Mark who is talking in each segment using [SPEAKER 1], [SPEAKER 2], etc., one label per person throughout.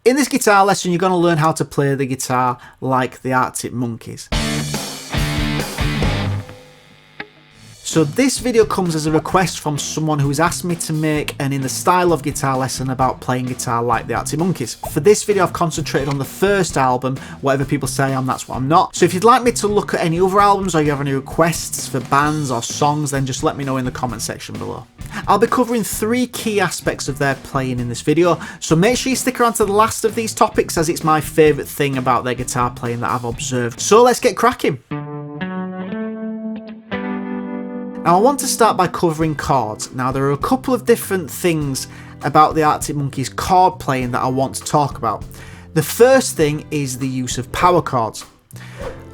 [SPEAKER 1] In this guitar lesson, you're going to learn how to play the guitar like the Arctic Monkeys. So this video comes as a request from someone who has asked me to make an in the style of guitar lesson about playing guitar like the Arctic Monkeys. For this video I've concentrated on the first album, whatever people say I am, that's what I'm not. So if you'd like me to look at any other albums or you have any requests for bands or songs, then just let me know in the comment section below. I'll be covering 3 key aspects of their playing in this video, so make sure you stick around to the last of these topics as it's my favourite thing about their guitar playing that I've observed. So let's get cracking. Now I want to start by covering chords. Now there are a couple of different things about the Arctic Monkeys chord playing that I want to talk about. The first thing is the use of power chords.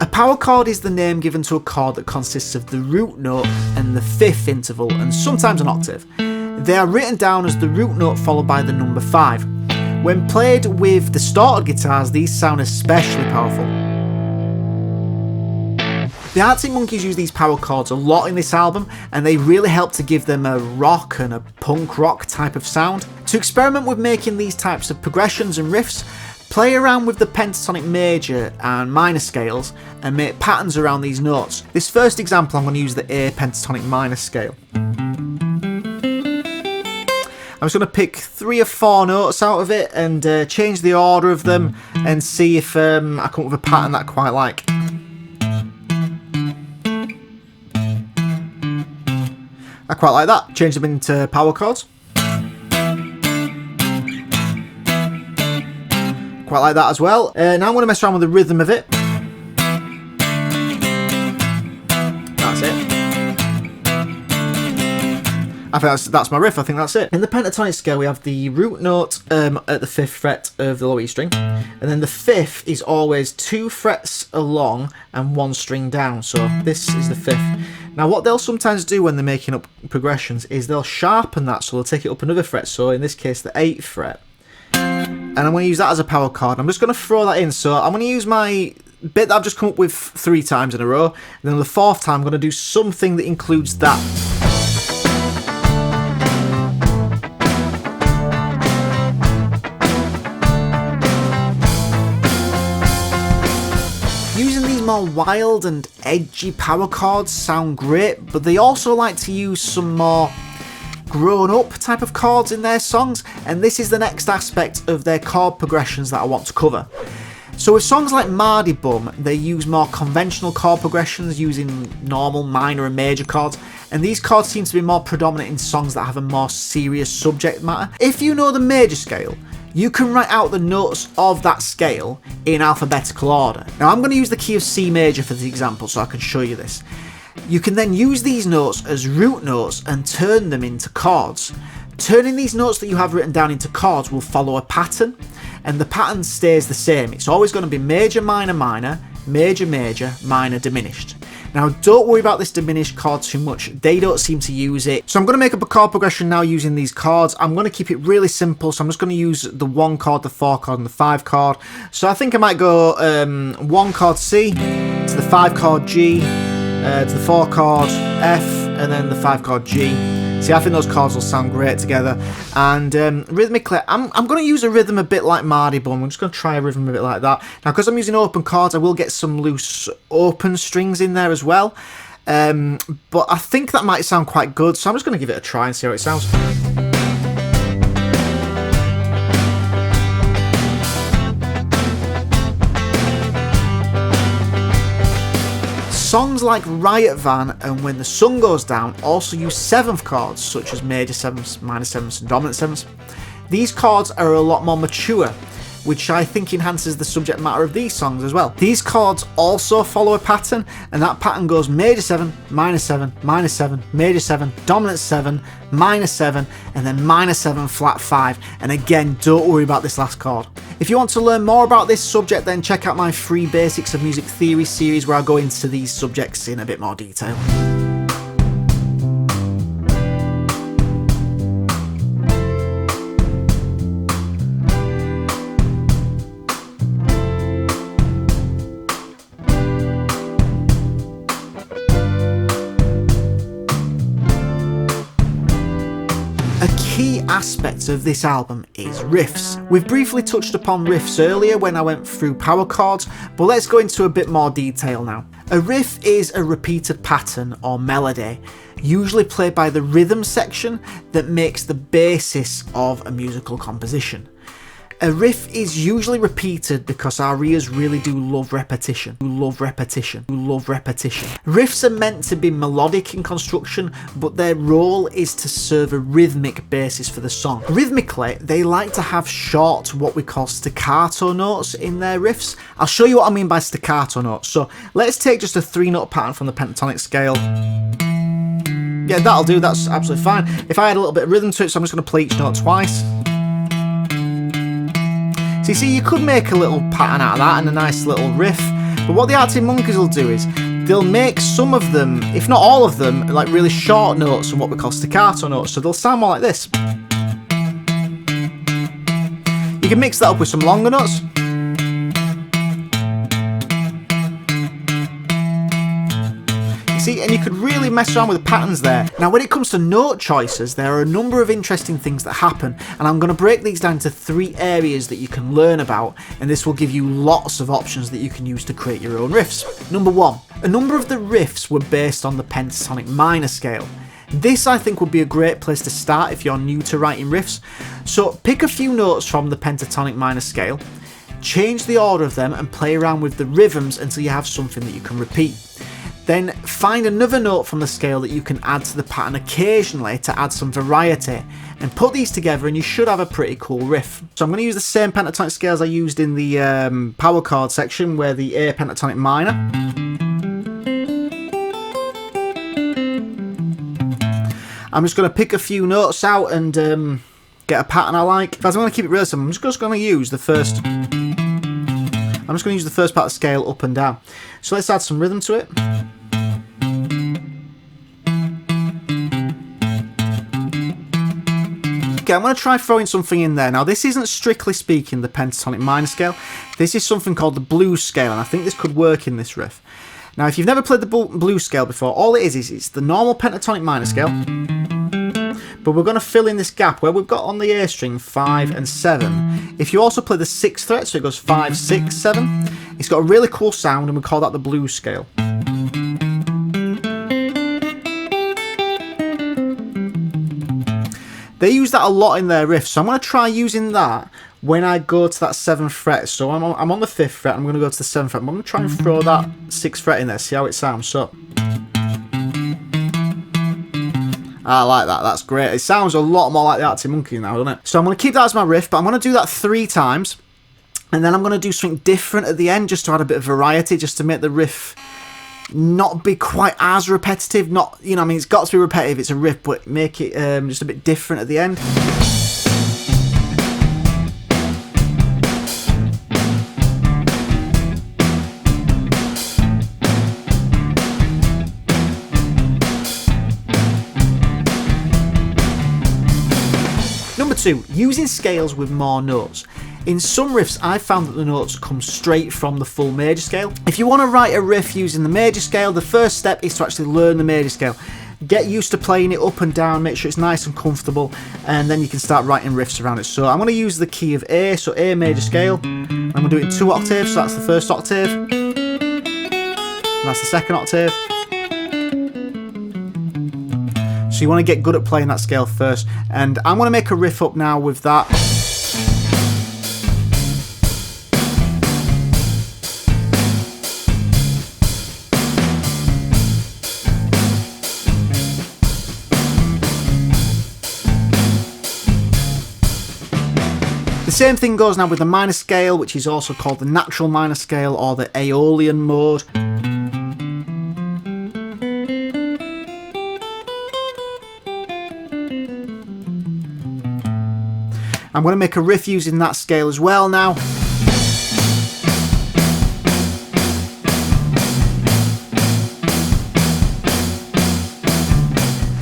[SPEAKER 1] A power chord is the name given to a chord that consists of the root note and the 5th interval and sometimes an octave. They are written down as the root note followed by the number 5. When played with distorted guitars, these sound especially powerful. The Arctic Monkeys use these power chords a lot in this album, and they really help to give them a rock and a punk rock type of sound. To experiment with making these types of progressions and riffs, play around with the pentatonic major and minor scales and make patterns around these notes. This first example I'm going to use the A pentatonic minor scale. I'm just going to pick 3 or 4 notes out of it and change the order of them and see if I come up with a pattern that I quite like. I quite like that. Change them into power chords. Quite like that as well. Now I'm going to mess around with the rhythm of it. That's it. I think that's my riff. I think that's it. In the pentatonic scale, we have the root note at the 5th fret of the low E string, and then the 5th is always 2 frets along and 1 string down. So this is the 5th. Now what they'll sometimes do when they're making up progressions is they'll sharpen that, so they'll take it up another fret. So in this case, the 8th fret, and I'm going to use that as a power chord. I'm just going to throw that in. So I'm going to use my bit that I've just come up with 3 times in a row, and then the 4th time I'm going to do something that includes that. Using these more wild and edgy power chords sound great, but they also like to use some more grown-up type of chords in their songs, and this is the next aspect of their chord progressions that I want to cover. So with songs like Mardy Bum, they use more conventional chord progressions using normal minor and major chords, and these chords seem to be more predominant in songs that have a more serious subject matter. If you know the major scale, you can write out the notes of that scale in alphabetical order. Now I'm going to use the key of C major for the example so I can show you this. You can then use these notes as root notes and turn them into chords. Turning these notes that you have written down into chords will follow a pattern, and the pattern stays the same. It's always going to be major, minor, minor, major, major, minor, diminished. Now don't worry about this diminished chord too much, they don't seem to use it. So I'm going to make up a chord progression now using these chords. I'm going to keep it really simple, so I'm just going to use the 1 chord, the 4 chord and the 5 chord. So I think I might go 1 chord C, to the 5 chord G, to the 4 chord F, and then the 5 chord G. See, I think those chords will sound great together. And rhythmically, I'm going to use a rhythm a bit like Mardy Bum. I'm just going to try a rhythm a bit like that. Now, because I'm using open chords, I will get some loose open strings in there as well. But I think that might sound quite good, so I'm just going to give it a try and see how it sounds. Songs like Riot Van and When the Sun Goes Down also use 7th chords, such as major 7ths, minor 7ths and dominant 7ths. These chords are a lot more mature, which I think enhances the subject matter of these songs as well. These chords also follow a pattern, and that pattern goes major 7, minor 7, minor 7, major 7, dominant 7, minor 7, and then minor 7, flat 5. And again, don't worry about this last chord. If you want to learn more about this subject, then check out my free Basics of Music Theory series where I go into these subjects in a bit more detail. key key aspect of this album is riffs. We've briefly touched upon riffs earlier when I went through power chords, but let's go into a bit more detail now. A riff is a repeated pattern or melody, usually played by the rhythm section that makes the basis of a musical composition. A riff is usually repeated because our ears really do love repetition. Riffs are meant to be melodic in construction, but their role is to serve a rhythmic basis for the song. Rhythmically, they like to have short, what we call staccato notes in their riffs. I'll show you what I mean by staccato notes. So let's take just a 3-note pattern from the pentatonic scale. Yeah, that'll do, that's absolutely fine. If I had a little bit of rhythm to it, so I'm just going to play each note twice. So you see, you could make a little pattern out of that and a nice little riff, but what the Arctic Monkeys will do is they'll make some of them, if not all of them, like really short notes and what we call staccato notes, so they'll sound more like this. You can mix that up with some longer notes. And you could really mess around with the patterns there. Now when it comes to note choices, there are a number of interesting things that happen, and I'm going to break these down into 3 areas that you can learn about, and this will give you lots of options that you can use to create your own riffs. Number 1, a number of the riffs were based on the pentatonic minor scale. This I think would be a great place to start if you're new to writing riffs. So pick a few notes from the pentatonic minor scale, change the order of them and play around with the rhythms until you have something that you can repeat. Then find another note from the scale that you can add to the pattern occasionally to add some variety, and put these together and you should have a pretty cool riff. So I'm going to use the same pentatonic scales I used in the power chord section, where the A pentatonic minor. I'm just going to pick a few notes out and get a pattern I like. If I'm going to keep it real simple, I'm just going to use the first. I'm just going to use the first part of the scale up and down. So let's add some rhythm to it. Okay, I'm going to try throwing something in there. Now, this isn't strictly speaking the pentatonic minor scale. This is something called the blues scale, and I think this could work in this riff. Now, if you've never played the blues scale before, all it is it's the normal pentatonic minor scale, but we're going to fill in this gap where we've got on the A string 5 and 7. If you also play the 6th fret, so it goes 5, 6, 7, it's got a really cool sound, and we call that the blues scale. They use that a lot in their riffs, so I'm going to try using that when I go to that 7th fret. So I'm on the 5th fret, I'm going to go to the 7th fret. I'm going to try and throw that 6th fret in there, see how it sounds. So I like that, that's great. It sounds a lot more like the Arctic Monkeys now, doesn't it? So I'm going to keep that as my riff, but I'm going to do that 3 times, and then I'm going to do something different at the end, just to add a bit of variety, just to make the riff not be quite as repetitive. Not, you know, I mean, it's got to be repetitive, it's a riff, but make it just a bit different at the end. Number 2, using scales with more notes. In some riffs, I've found that the notes come straight from the full major scale. If you want to write a riff using the major scale, the first step is to actually learn the major scale. Get used to playing it up and down, make sure it's nice and comfortable, and then you can start writing riffs around it. So I'm going to use the key of A, so A major scale. I'm going to do it in 2 octaves, so that's the first octave, and that's the second octave. So you want to get good at playing that scale first, and I'm going to make a riff up now with that. The same thing goes now with the minor scale, which is also called the natural minor scale or the Aeolian mode. I'm going to make a riff using that scale as well now.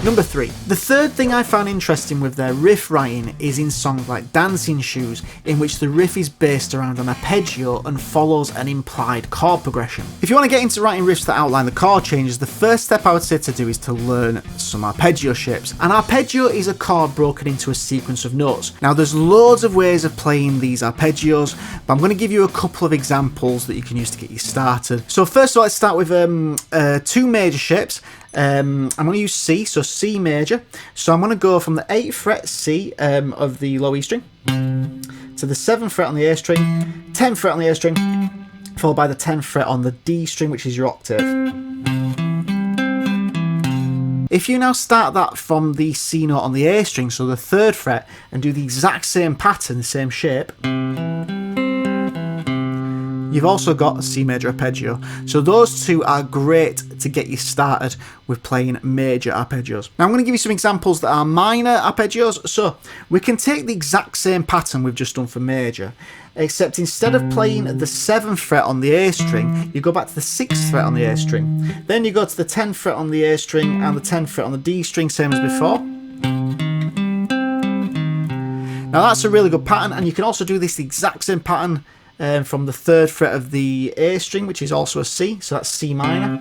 [SPEAKER 1] Number 3. The third thing I found interesting with their riff writing is in songs like Dancing Shoes, in which the riff is based around an arpeggio and follows an implied chord progression. If you want to get into writing riffs that outline the chord changes, the first step I would say to do is to learn some arpeggio shapes. An arpeggio is a chord broken into a sequence of notes. Now there's loads of ways of playing these arpeggios, but I'm going to give you a couple of examples that you can use to get you started. So first of all, let's start with 2 major shapes. I'm going to use C, so C major. So I'm going to go from the 8th fret C of the low E string to the 7th fret on the A string, 10th fret on the A string, followed by the 10th fret on the D string, which is your octave. If you now start that from the C note on the A string, so the 3rd fret, and do the exact same pattern, same shape, you've also got a C major arpeggio. So those two are great to get you started with playing major arpeggios. Now I'm going to give you some examples that are minor arpeggios. So we can take the exact same pattern we've just done for major, except instead of playing the 7th fret on the A string, you go back to the 6th fret on the A string. Then you go to the 10th fret on the A string and the 10th fret on the D string, same as before. Now that's a really good pattern, and you can also do this exact same pattern from the 3rd fret of the A string, which is also a C, so that's C minor.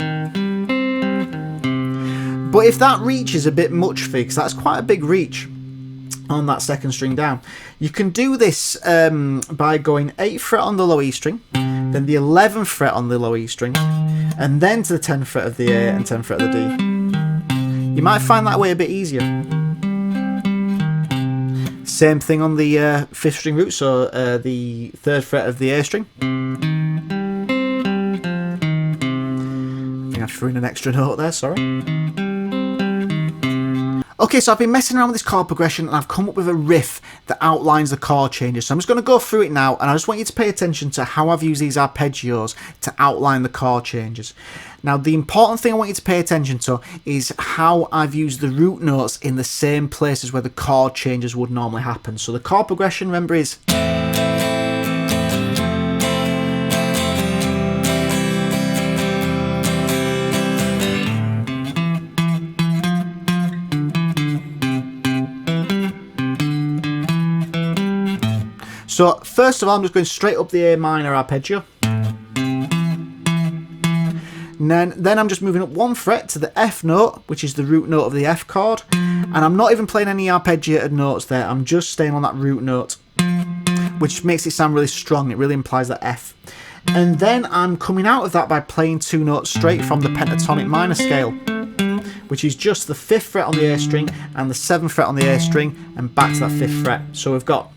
[SPEAKER 1] But if that reach is a bit much for you, because that's quite a big reach on that 2nd string down, you can do this by going 8th fret on the low E string, then the 11th fret on the low E string, and then to the 10th fret of the A and 10th fret of the D. You might find that way a bit easier. Same thing on the 5th string root, so the 3rd fret of the A string. I think I threw in an extra note there, sorry. Okay, so I've been messing around with this chord progression and I've come up with a riff that outlines the chord changes. So I'm just going to go through it now, and I just want you to pay attention to how I've used these arpeggios to outline the chord changes. Now, the important thing I want you to pay attention to is how I've used the root notes in the same places where the chord changes would normally happen. So the chord progression, remember, is... So first of all, I'm just going straight up the A minor arpeggio. And then I'm just moving up 1 fret to the F note, which is the root note of the F chord. And I'm not even playing any arpeggiated notes there. I'm just staying on that root note, which makes it sound really strong. It really implies that F. And then I'm coming out of that by playing 2 notes straight from the pentatonic minor scale, which is just the 5th fret on the A string and the 7th fret on the A string, and back to that 5th fret. So we've got...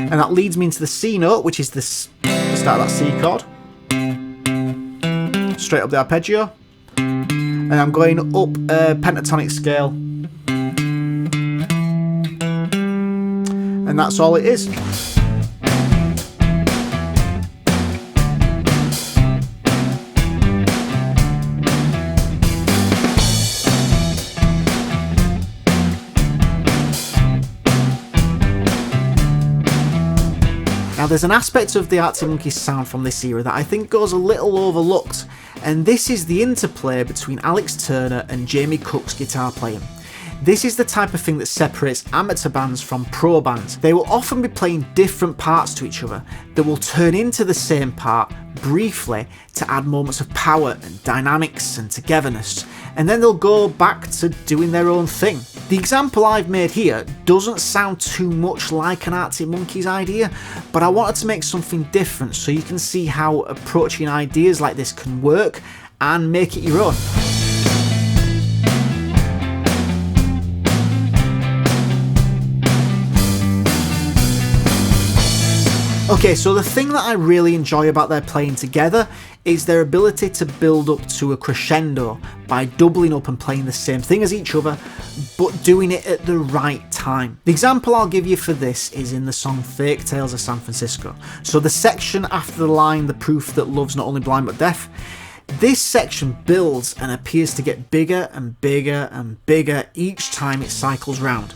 [SPEAKER 1] And that leads me into the C note, which is the start of that C chord. Straight up the arpeggio. And I'm going up a pentatonic scale. And that's all it is. Now there's an aspect of the Arctic Monkeys sound from this era that I think goes a little overlooked, and this is the interplay between Alex Turner and Jamie Cook's guitar playing. This is the type of thing that separates amateur bands from pro bands. They will often be playing different parts to each other that will turn into the same part briefly to add moments of power and dynamics and togetherness, and then they'll go back to doing their own thing. The example I've made here doesn't sound too much like an Arctic Monkeys idea, but I wanted to make something different so you can see how approaching ideas like this can work and make it your own. Okay, so the thing that I really enjoy about their playing together is their ability to build up to a crescendo by doubling up and playing the same thing as each other, but doing it at the right time. The example I'll give you for this is in the song Fake Tales of San Francisco. So the section after the line, the proof that love's not only blind but deaf, this section builds and appears to get bigger and bigger and bigger each time it cycles round.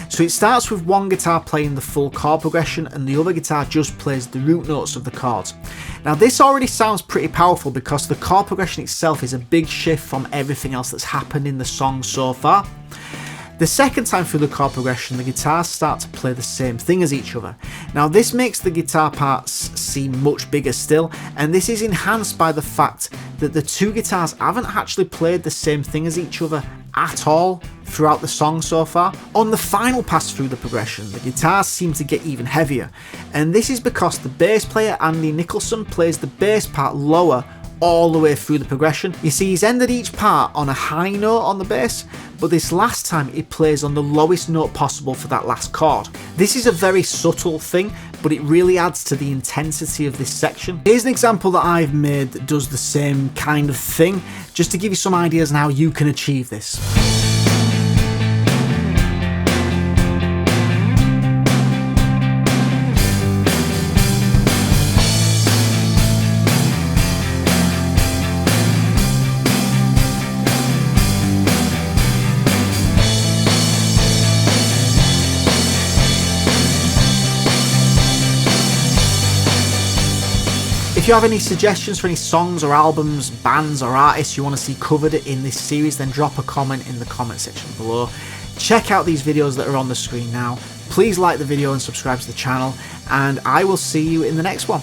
[SPEAKER 1] So it starts with one guitar playing the full chord progression and the other guitar just plays the root notes of the chords. Now this already sounds pretty powerful because the chord progression itself is a big shift from everything else that's happened in the song so far. The second time through the chord progression, the guitars start to play the same thing as each other. Now this makes the guitar parts seem much bigger still, and this is enhanced by the fact that the two guitars haven't actually played the same thing as each other at all throughout the song so far. On the final pass through the progression, the guitars seem to get even heavier, and this is because the bass player Andy Nicholson plays the bass part lower all the way through the progression. You see, he's ended each part on a high note on the bass, but this last time it plays on the lowest note possible for that last chord. This is a very subtle thing, but it really adds to the intensity of this section. Here's an example that I've made that does the same kind of thing, just to give you some ideas on how you can achieve this. If you have any suggestions for any songs or albums, bands or artists you want to see covered in this series, then drop a comment in the comment section below. Check out these videos that are on the screen now. Please like the video and subscribe to the channel, and I will see you in the next one.